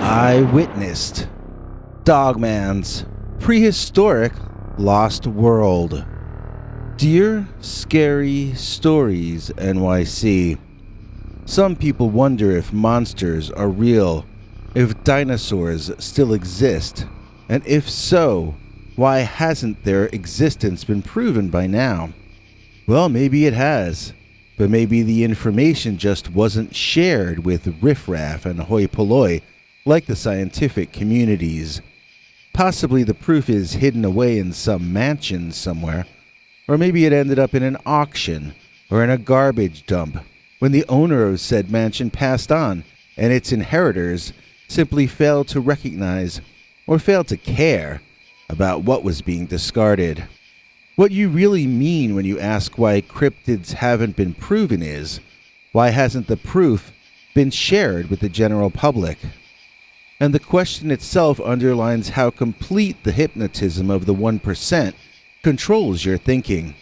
I witnessed Dogman's Prehistoric Lost World. Dear Scary Stories NYC. Some people wonder if monsters are real, if dinosaurs still exist, and if so, why hasn't their existence been proven by now? Well, maybe it has, but maybe the information just wasn't shared with riffraff and hoi polloi like the scientific communities. Possibly the proof is hidden away in some mansion somewhere, or maybe it ended up in an auction or in a garbage dump when the owner of said mansion passed on and its inheritors simply failed to recognize or failed to care about what was being discarded. What you really mean when you ask why cryptids haven't been proven is, why hasn't the proof been shared with the general public? And the question itself underlines how complete the hypnotism of the 1% controls your thinking.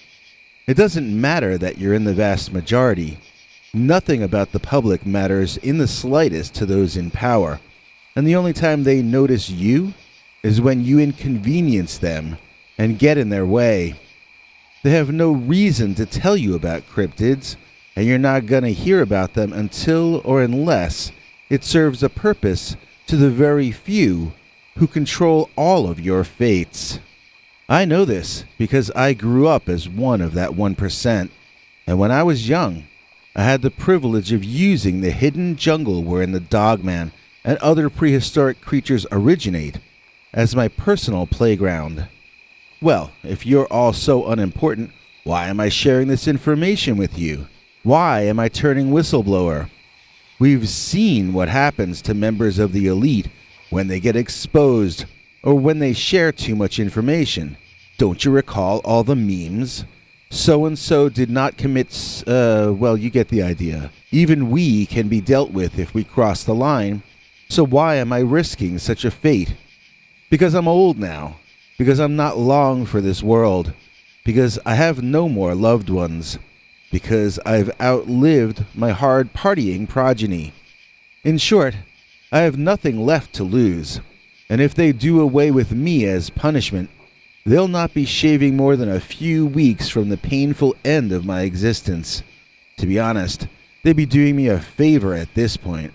It doesn't matter that you're in the vast majority. Nothing about the public matters in the slightest to those in power, and the only time they notice you is when you inconvenience them and get in their way. They have no reason to tell you about cryptids, and you're not going to hear about them until or unless it serves a purpose to the very few who control all of your fates. I know this because I grew up as one of that 1%, and when I was young, I had the privilege of using the hidden jungle wherein the Dogman and other prehistoric creatures originate as my personal playground. Well, if you're all so unimportant, why am I sharing this information with you? Why am I turning whistleblower? We've seen what happens to members of the elite when they get exposed or when they share too much information. Don't you recall all the memes? So-and-so did not commit, well, you get the idea. Even we can be dealt with if we cross the line. So why am I risking such a fate? Because I'm old now. Because I'm not long for this world. Because I have no more loved ones. Because I've outlived my hard partying progeny. In short, I have nothing left to lose. And if they do away with me as punishment, they'll not be shaving more than a few weeks from the painful end of my existence. To be honest, they'd be doing me a favor at this point.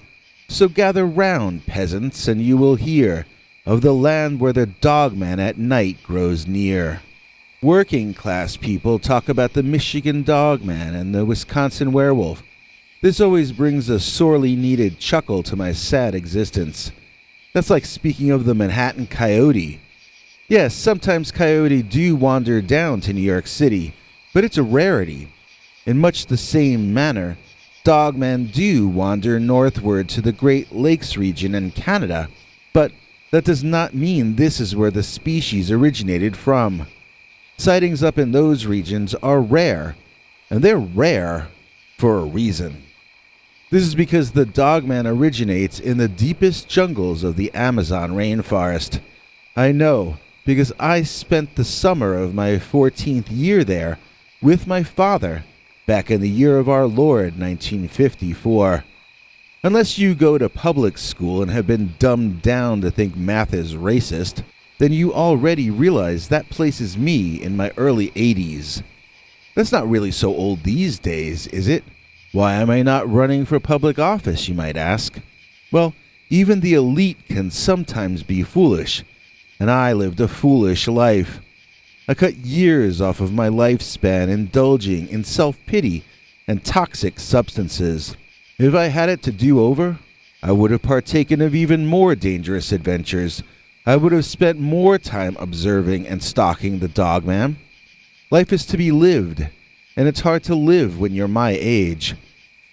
So gather round, peasants, and you will hear of the land where the Dogman at night grows near. Working class people talk about the Michigan Dogman and the Wisconsin werewolf. This always brings a sorely needed chuckle to my sad existence. That's like speaking of the Manhattan Coyote. Yes, sometimes coyote do wander down to New York City, but it's a rarity. In much the same manner, Dogman do wander northward to the Great Lakes region and Canada, but that does not mean this is where the species originated from. Sightings up in those regions are rare, and they're rare for a reason. This is because the Dogman originates in the deepest jungles of the Amazon rainforest. I know, because I spent the summer of my 14th year there with my father back in the year of our Lord, 1954. Unless you go to public school and have been dumbed down to think math is racist, then you already realize that places me in my early 80s. That's not really so old these days, is it? Why am I not running for public office, you might ask? Well, even the elite can sometimes be foolish, and I lived a foolish life. I cut years off of my lifespan indulging in self-pity and toxic substances. If I had it to do over, I would have partaken of even more dangerous adventures. I would have spent more time observing and stalking the Dogman. Life is to be lived, and it's hard to live when you're my age.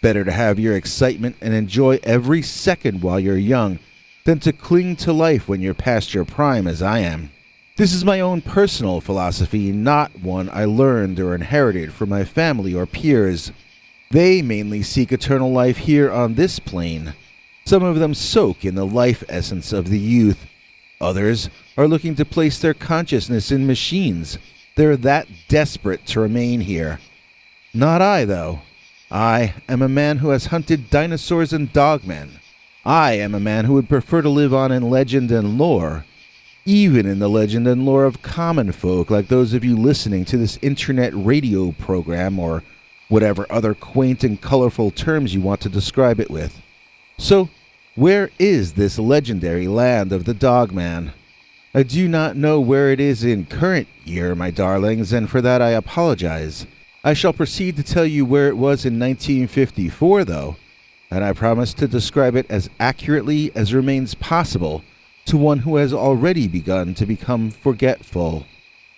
Better to have your excitement and enjoy every second while you're young than to cling to life when you're past your prime as I am. This is my own personal philosophy, not one I learned or inherited from my family or peers. They mainly seek eternal life here on this plane. Some of them soak in the life essence of the youth. Others are looking to place their consciousness in machines. They're that desperate to remain here. Not I, though. I am a man who has hunted dinosaurs and dogmen, I am a man who would prefer to live on in legend and lore, even in the legend and lore of common folk like those of you listening to this internet radio program or whatever other quaint and colorful terms you want to describe it with. So, where is this legendary land of the Dogman? I do not know where it is in current year, my darlings, and for that I apologize. I shall proceed to tell you where it was in 1954, though, and I promise to describe it as accurately as remains possible to one who has already begun to become forgetful.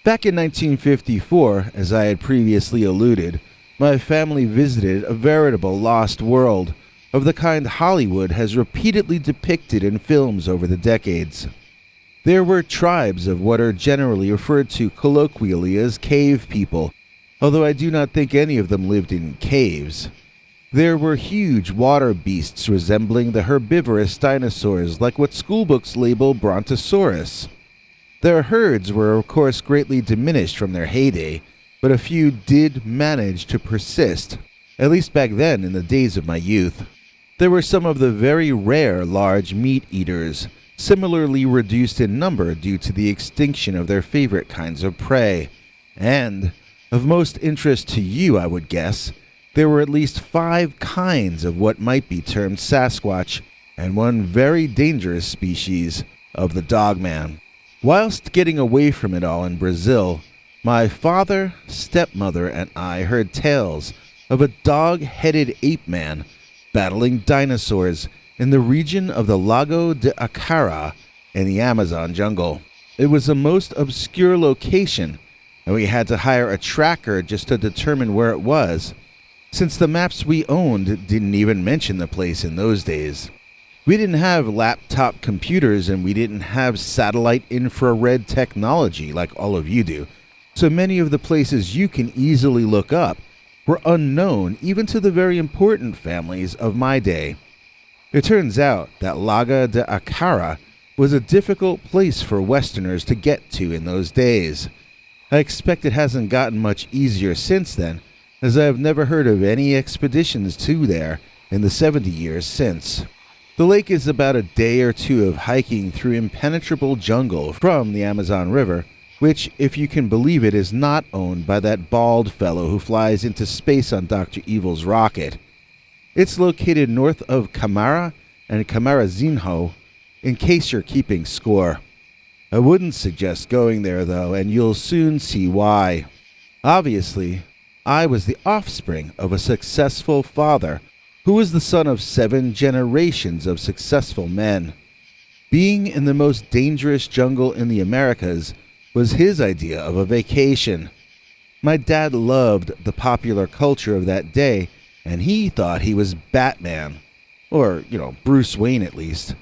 Back in 1954, as I had previously alluded, my family visited a veritable lost world, of the kind Hollywood has repeatedly depicted in films over the decades. There were tribes of what are generally referred to colloquially as cave people, although I do not think any of them lived in caves. There were huge water beasts resembling the herbivorous dinosaurs like what schoolbooks label Brontosaurus. Their herds were of course greatly diminished from their heyday, but a few did manage to persist, at least back then in the days of my youth. There were some of the very rare large meat eaters, similarly reduced in number due to the extinction of their favorite kinds of prey. And, of most interest to you, I would guess, there were at least 5 kinds of what might be termed Sasquatch, and one very dangerous species of the Dogman. Whilst getting away from it all in Brazil, my father, stepmother, and I heard tales of a dog-headed ape man battling dinosaurs in the region of the Lago de Acara in the Amazon jungle. It was a most obscure location, and we had to hire a tracker just to determine where it was, since the maps we owned didn't even mention the place in those days. We didn't have laptop computers and we didn't have satellite infrared technology like all of you do, so many of the places you can easily look up were unknown even to the very important families of my day. It turns out that Lago de Acara was a difficult place for Westerners to get to in those days. I expect it hasn't gotten much easier since then, as I have never heard of any expeditions to there in the 70 years since. The lake is about a day or two of hiking through impenetrable jungle from the Amazon River, which, if you can believe it, is not owned by that bald fellow who flies into space on Dr. Evil's rocket. It's located north of Camara and Camarazinho, in case you're keeping score. I wouldn't suggest going there, though, and you'll soon see why. Obviously, I was the offspring of a successful father who was the son of 7 generations of successful men. Being in the most dangerous jungle in the Americas was his idea of a vacation. My dad loved the popular culture of that day, and he thought he was Batman. Or, Bruce Wayne at least.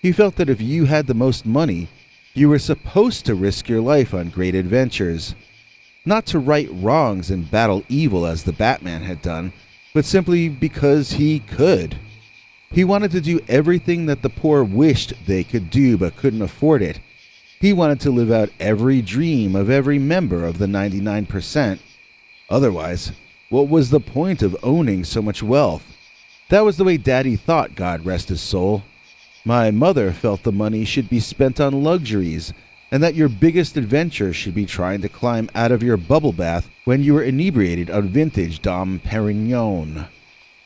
He felt that if you had the most money, you were supposed to risk your life on great adventures. Not to right wrongs and battle evil as the Batman had done, but simply because he could. He wanted to do everything that the poor wished they could do but couldn't afford it. He wanted to live out every dream of every member of the 99%. Otherwise, what was the point of owning so much wealth? That was the way Daddy thought, God rest his soul. My mother felt the money should be spent on luxuries, and that your biggest adventure should be trying to climb out of your bubble bath when you were inebriated on vintage Dom Perignon.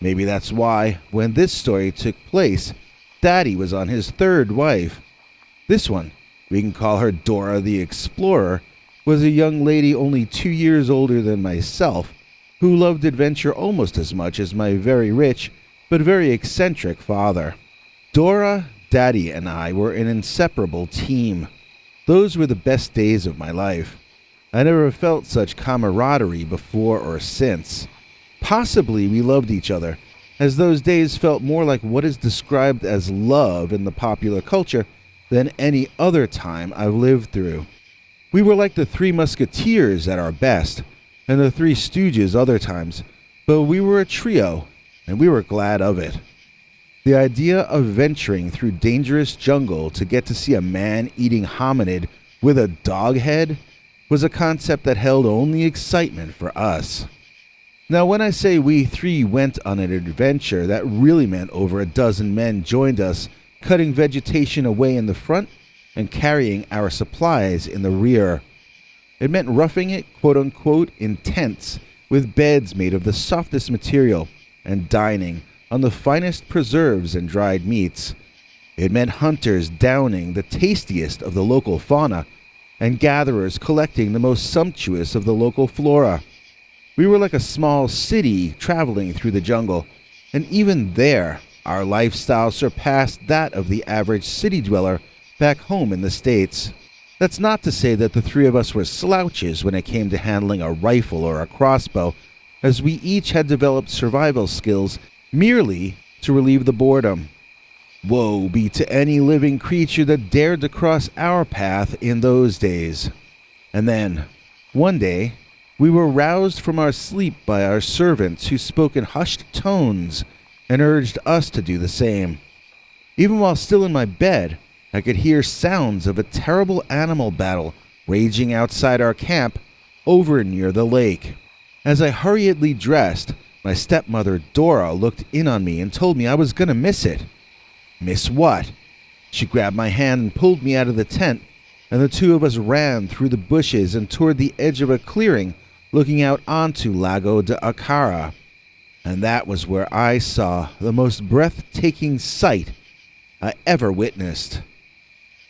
Maybe that's why, when this story took place, Daddy was on his 3rd wife. This one, we can call her Dora the Explorer, was a young lady only 2 years older than myself, who loved adventure almost as much as my very rich, but very eccentric father. Dora, Daddy, and I were an inseparable team. Those were the best days of my life. I never felt such camaraderie before or since. Possibly we loved each other, as those days felt more like what is described as love in the popular culture than any other time I've lived through. We were like the 3 Musketeers at our best, and the 3 Stooges other times, but we were a trio, and we were glad of it. The idea of venturing through dangerous jungle to get to see a man-eating hominid with a dog head was a concept that held only excitement for us. Now, when I say we three went on an adventure, that really meant over a dozen men joined us, cutting vegetation away in the front and carrying our supplies in the rear. It meant roughing it, quote-unquote, in tents, with beds made of the softest material, and dining on the finest preserves and dried meats. It meant hunters downing the tastiest of the local fauna, and gatherers collecting the most sumptuous of the local flora. We were like a small city traveling through the jungle, and even there, our lifestyle surpassed that of the average city dweller back home in the States. That's not to say that the three of us were slouches when it came to handling a rifle or a crossbow, as we each had developed survival skills merely to relieve the boredom. Woe be to any living creature that dared to cross our path in those days. And then, one day, we were roused from our sleep by our servants who spoke in hushed tones and urged us to do the same. Even while still in my bed, I could hear sounds of a terrible animal battle raging outside our camp over near the lake. As I hurriedly dressed, my stepmother Dora looked in on me and told me I was going to miss it. Miss what? She grabbed my hand and pulled me out of the tent, and the two of us ran through the bushes and toward the edge of a clearing looking out onto Lago de Acara. And that was where I saw the most breathtaking sight I ever witnessed.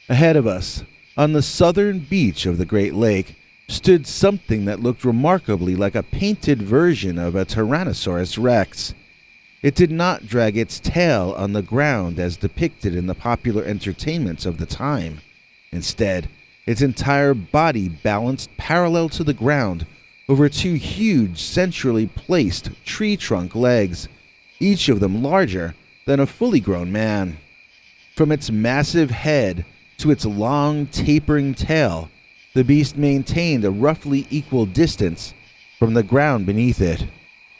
Ahead of us, on the southern beach of the Great Lake, stood something that looked remarkably like a painted version of a Tyrannosaurus Rex. It did not drag its tail on the ground as depicted in the popular entertainments of the time. Instead, its entire body balanced parallel to the ground over two huge, centrally placed tree trunk legs, each of them larger than a fully grown man. From its massive head to its long, tapering tail, the beast maintained a roughly equal distance from the ground beneath it.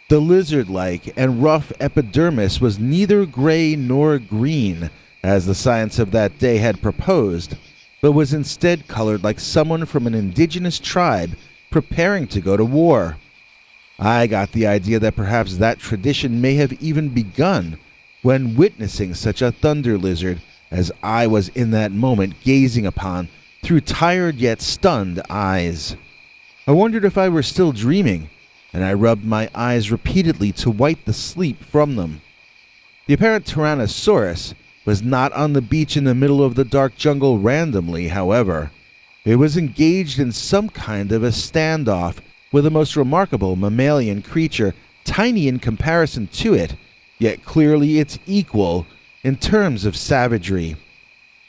The lizard-like and rough epidermis was neither gray nor green, as the science of that day had proposed, but was instead colored like someone from an indigenous tribe preparing to go to war. I got the idea that perhaps that tradition may have even begun when witnessing such a thunder lizard as I was in that moment gazing upon through tired yet stunned eyes. I wondered if I were still dreaming, and I rubbed my eyes repeatedly to wipe the sleep from them. The apparent Tyrannosaurus was not on the beach in the middle of the dark jungle randomly, however. It was engaged in some kind of a standoff with a most remarkable mammalian creature, tiny in comparison to it, yet clearly its equal in terms of savagery.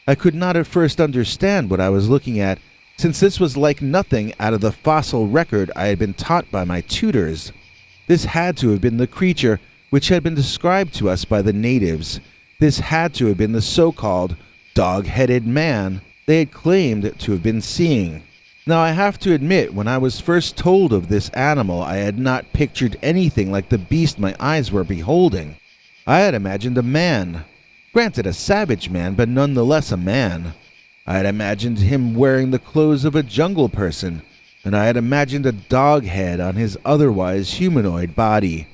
I could not at first understand what I was looking at, since this was like nothing out of the fossil record I had been taught by my tutors. This had to have been the creature which had been described to us by the natives. This had to have been the so-called dog-headed man they had claimed to have been seeing. Now, I have to admit, when I was first told of this animal, I had not pictured anything like the beast my eyes were beholding. I had imagined a man. Granted, a savage man, but nonetheless a man. I had imagined him wearing the clothes of a jungle person, and I had imagined a dog head on his otherwise humanoid body.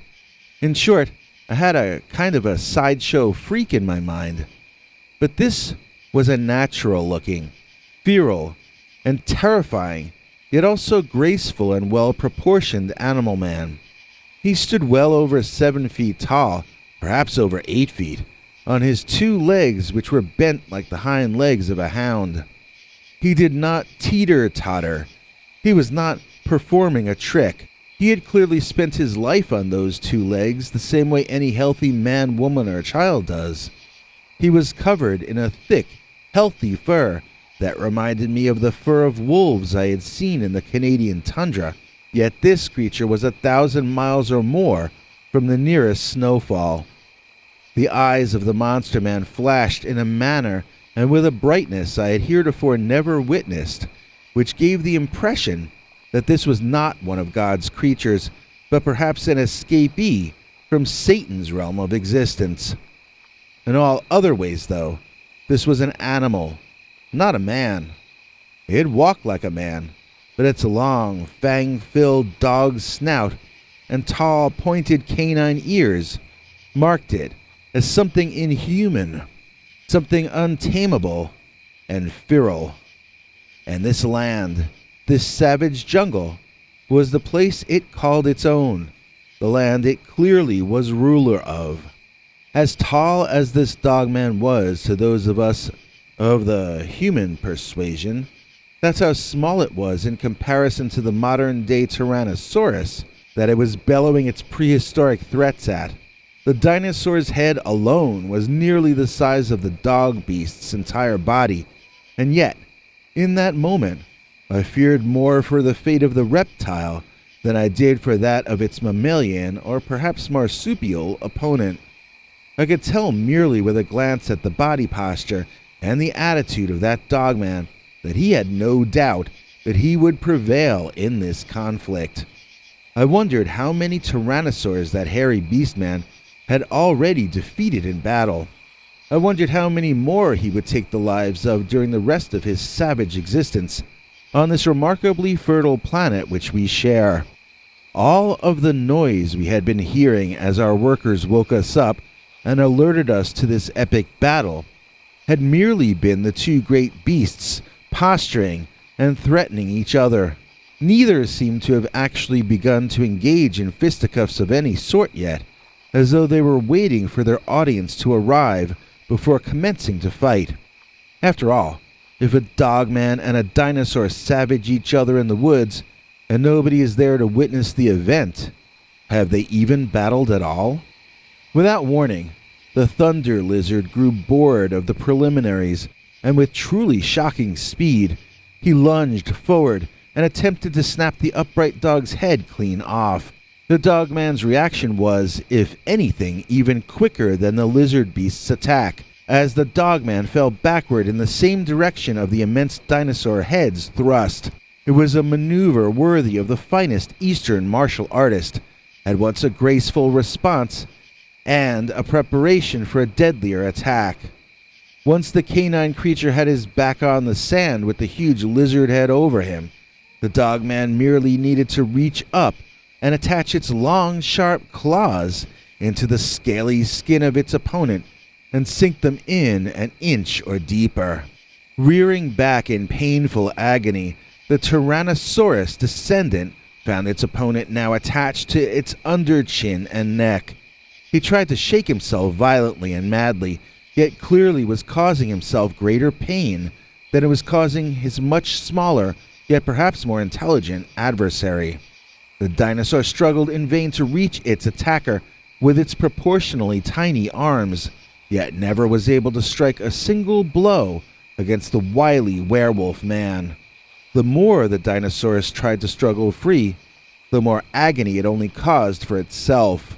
In short, I had a kind of a sideshow freak in my mind. But this was a natural-looking, feral, and terrifying, yet also graceful and well-proportioned animal man. He stood well over 7 feet tall, perhaps over 8 feet, on his 2 legs which were bent like the hind legs of a hound. He did not teeter-totter. He was not performing a trick. He had clearly spent his life on those 2 legs the same way any healthy man, woman, or child does. He was covered in a thick, healthy fur that reminded me of the fur of wolves I had seen in the Canadian tundra, yet this creature was 1,000 miles or more from the nearest snowfall. The eyes of the monster man flashed in a manner and with a brightness I had heretofore never witnessed, which gave the impression that this was not one of God's creatures, but perhaps an escapee from Satan's realm of existence. In all other ways, though, this was an animal, not a man. It walked like a man, but its long, fang-filled dog's snout and tall, pointed canine ears marked it as something inhuman, something untamable and feral. And this land, this savage jungle, was the place it called its own, the land it clearly was ruler of. As tall as this dogman was to those of us of the human persuasion, that's how small it was in comparison to the modern-day Tyrannosaurus that it was bellowing its prehistoric threats at. The dinosaur's head alone was nearly the size of the dog beast's entire body, and yet, in that moment, I feared more for the fate of the reptile than I did for that of its mammalian or perhaps marsupial opponent. I could tell merely with a glance at the body posture and the attitude of that dogman that he had no doubt that he would prevail in this conflict. I wondered how many tyrannosaurs that hairy beastman had already defeated in battle. I wondered how many more he would take the lives of during the rest of his savage existence on this remarkably fertile planet which we share. All of the noise we had been hearing as our workers woke us up and alerted us to this epic battle had merely been the two great beasts posturing and threatening each other. Neither seemed to have actually begun to engage in fisticuffs of any sort yet, as though they were waiting for their audience to arrive before commencing to fight. After all, if a dogman and a dinosaur savage each other in the woods, and nobody is there to witness the event, have they even battled at all? Without warning, the thunder lizard grew bored of the preliminaries, and with truly shocking speed, he lunged forward and attempted to snap the upright dog's head clean off. The dogman's reaction was, if anything, even quicker than the lizard beast's attack, as the dogman fell backward in the same direction of the immense dinosaur head's thrust. It was a maneuver worthy of the finest Eastern martial artist, at once a graceful response and a preparation for a deadlier attack. Once the canine creature had his back on the sand with the huge lizard head over him, the dogman merely needed to reach up and attach its long, sharp claws into the scaly skin of its opponent and sink them in an inch or deeper. Rearing back in painful agony, the Tyrannosaurus descendant found its opponent now attached to its underchin and neck. He tried to shake himself violently and madly, yet clearly was causing himself greater pain than it was causing his much smaller, yet perhaps more intelligent, adversary. The dinosaur struggled in vain to reach its attacker with its proportionally tiny arms, yet never was able to strike a single blow against the wily werewolf man. The more the Dinosaurus tried to struggle free, the more agony it only caused for itself.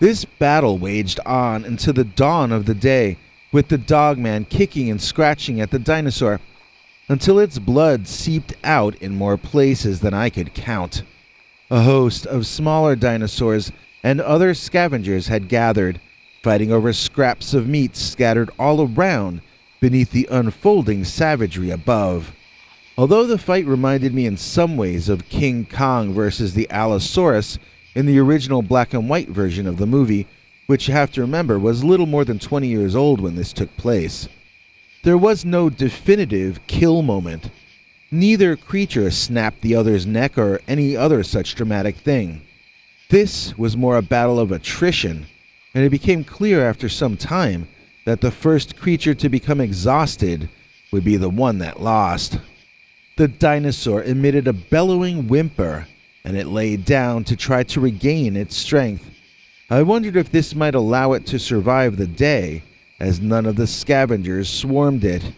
This battle waged on until the dawn of the day, with the dogman kicking and scratching at the dinosaur, until its blood seeped out in more places than I could count. A host of smaller dinosaurs and other scavengers had gathered, fighting over scraps of meat scattered all around beneath the unfolding savagery above. Although the fight reminded me in some ways of King Kong versus the Allosaurus in the original black and white version of the movie, which you have to remember was little more than 20 years old when this took place, there was no definitive kill moment. Neither creature snapped the other's neck or any other such dramatic thing. This was more a battle of attrition, and it became clear after some time that the first creature to become exhausted would be the one that lost. The dinosaur emitted a bellowing whimper, and it lay down to try to regain its strength. I wondered if this might allow it to survive the day, as none of the scavengers swarmed it.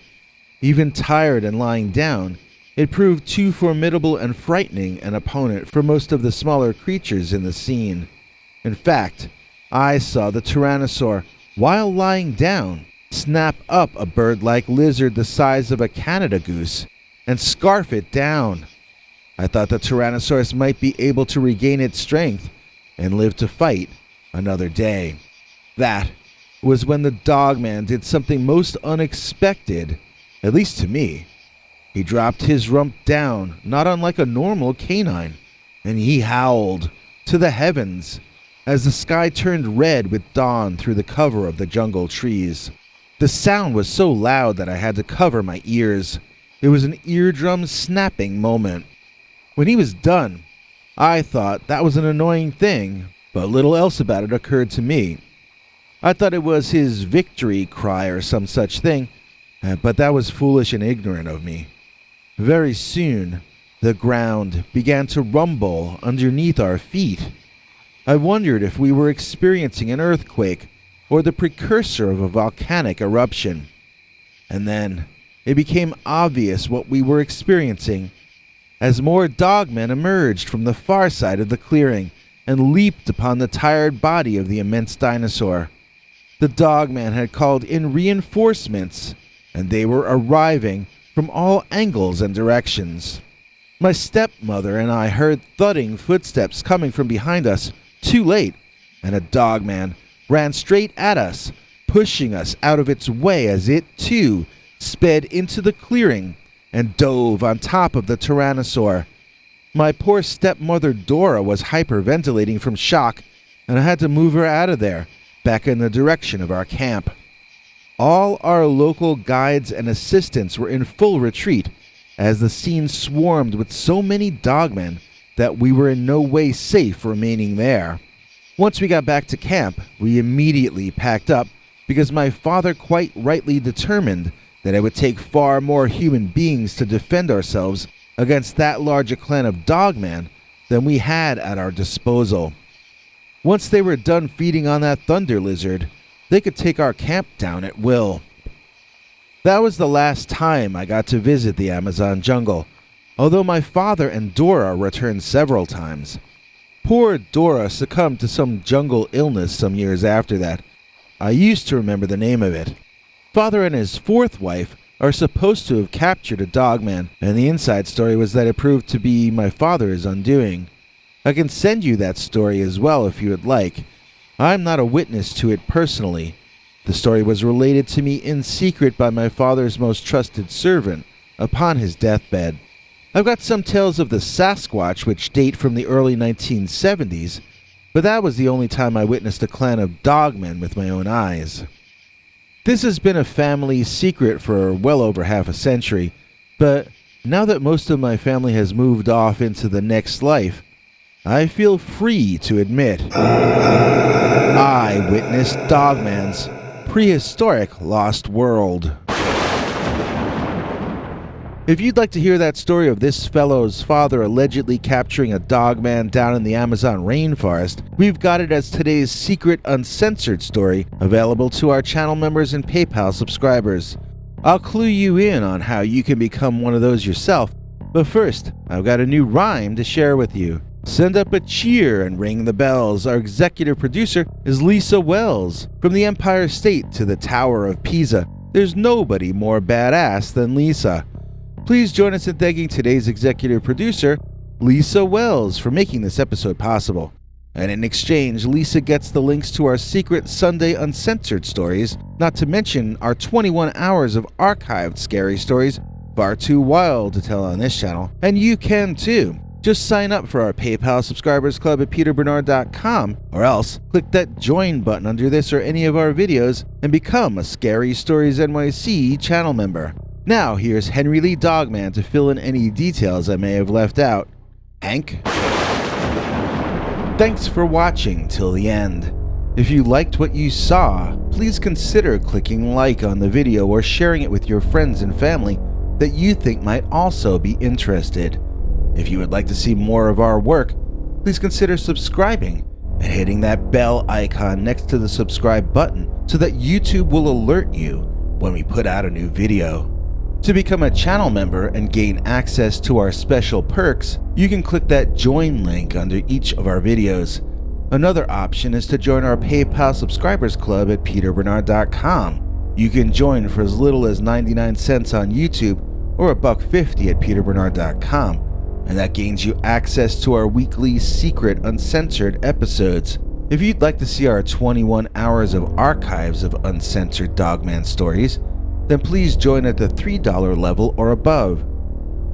Even tired and lying down, it proved too formidable and frightening an opponent for most of the smaller creatures in the scene. In fact, I saw the Tyrannosaur, while lying down, snap up a bird-like lizard the size of a Canada goose and scarf it down. I thought the Tyrannosaurus might be able to regain its strength and live to fight another day. That was when the dogman did something most unexpected, at least to me. He dropped his rump down, not unlike a normal canine, and he howled, to the heavens as the sky turned red with dawn through the cover of the jungle trees. The sound was so loud that I had to cover my ears. It was an eardrum snapping moment. When he was done, I thought that was an annoying thing, but little else about it occurred to me. I thought it was his victory cry or some such thing, but that was foolish and ignorant of me. Very soon, the ground began to rumble underneath our feet. I wondered if we were experiencing an earthquake or the precursor of a volcanic eruption. And then it became obvious what we were experiencing as more dogmen emerged from the far side of the clearing and leaped upon the tired body of the immense dinosaur. The dogman had called in reinforcements, and they were arriving from all angles and directions. My stepmother and I heard thudding footsteps coming from behind us too late, and a dogman ran straight at us, pushing us out of its way as it, too, sped into the clearing and dove on top of the tyrannosaur. My poor stepmother Dora was hyperventilating from shock, and I had to move her out of there, back in the direction of our camp. All our local guides and assistants were in full retreat, as the scene swarmed with so many dogmen that we were in no way safe remaining there. Once we got back to camp, we immediately packed up because my father quite rightly determined that it would take far more human beings to defend ourselves against that large a clan of dogmen than we had at our disposal. Once they were done feeding on that thunder lizard, they could take our camp down at will. That was the last time I got to visit the Amazon jungle, although my father and Dora returned several times. Poor Dora succumbed to some jungle illness some years after that. I used to remember the name of it. Father and his fourth wife are supposed to have captured a dogman, and the inside story was that it proved to be my father's undoing. I can send you that story as well if you would like. I'm not a witness to it personally. The story was related to me in secret by my father's most trusted servant upon his deathbed. I've got some tales of the Sasquatch which date from the early 1970s, but that was the only time I witnessed a clan of dogmen with my own eyes. This has been a family secret for well over half a century, but now that most of my family has moved off into the next life, I feel free to admit I witnessed Dogman's Prehistoric Lost World. If you'd like to hear that story of this fellow's father allegedly capturing a dogman down in the Amazon rainforest, we've got it as today's secret uncensored story available to our channel members and PayPal subscribers. I'll clue you in on how you can become one of those yourself, but first, I've got a new rhyme to share with you. Send up a cheer and ring the bells. Our executive producer is Lisa Wells. From the Empire State to the Tower of Pisa, there's nobody more badass than Lisa. Please join us in thanking today's executive producer, Lisa Wells, for making this episode possible. And in exchange, Lisa gets the links to our secret Sunday uncensored stories, not to mention our 21 hours of archived scary stories, far too wild to tell on this channel. And you can too. Just sign up for our PayPal subscribers club at peterbernard.com, or else click that join button under this or any of our videos and become a Scary Stories NYC channel member. Now here's Henry Lee Dogman to fill in any details I may have left out. Hank? Thanks for watching till the end. If you liked what you saw, please consider clicking like on the video or sharing it with your friends and family that you think might also be interested. If you would like to see more of our work, please consider subscribing and hitting that bell icon next to the subscribe button so that YouTube will alert you when we put out a new video. To become a channel member and gain access to our special perks, you can click that join link under each of our videos. Another option is to join our PayPal subscribers club at peterbernard.com. You can join for as little as 99 cents on YouTube or $1.50 at peterbernard.com, and that gains you access to our weekly secret uncensored episodes. If you'd like to see our 21 hours of archives of uncensored Dogman stories, then please join at the $3 level or above.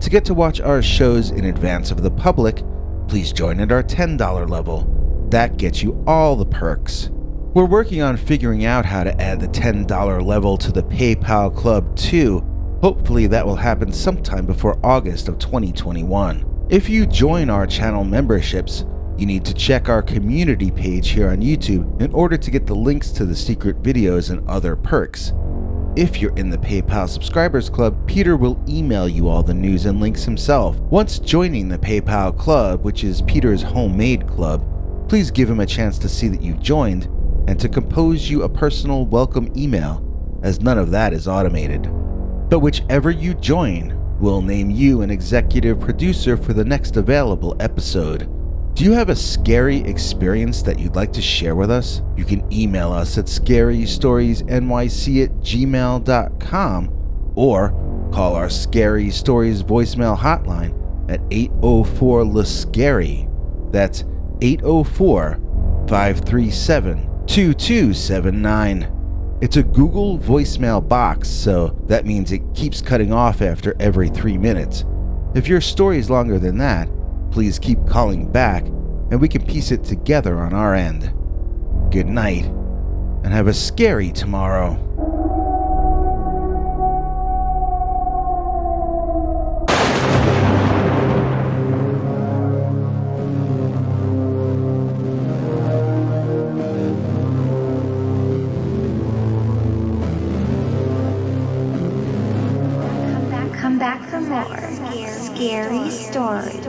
To get to watch our shows in advance of the public, please join at our $10 level. That gets you all the perks. We're working on figuring out how to add the $10 level to the PayPal Club too. Hopefully that will happen sometime before August of 2021. If you join our channel memberships, you need to check our community page here on YouTube in order to get the links to the secret videos and other perks. If you're in the PayPal Subscribers Club, Peter will email you all the news and links himself. Once joining the PayPal Club, which is Peter's homemade club, please give him a chance to see that you've joined and to compose you a personal welcome email, as none of that is automated. But whichever you join, we'll name you an executive producer for the next available episode. Do you have a scary experience that you'd like to share with us? You can email us at scarystoriesnyc@gmail.com or call our Scary Stories voicemail hotline at 804-LA-SCARY. That's 804-537-2279. It's a Google voicemail box, so that means it keeps cutting off after every 3 minutes. If your story is longer than that, please keep calling back and we can piece it together on our end. Good night, and have a scary tomorrow. Come back for more scary stories.